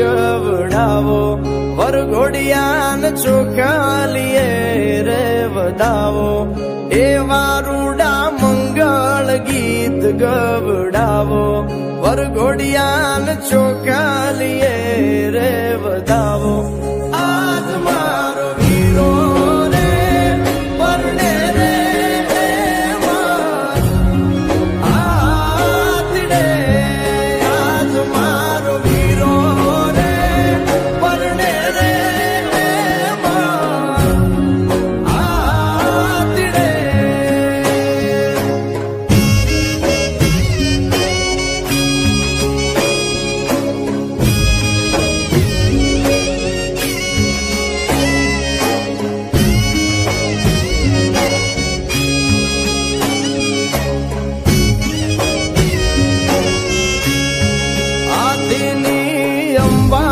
ગવડાવો વરઘોડિયાને ચોખાલીએ રે વધાવો એવા રૂડા મંગળ ગીત ગવડાવો વરઘોડિયાને ચોખાલીએ રે વધાવો આજ મારો વીરો રે પરણે રે આતડે આજ મારો વીરો રે પરણે રે આતડે આદિની અંબા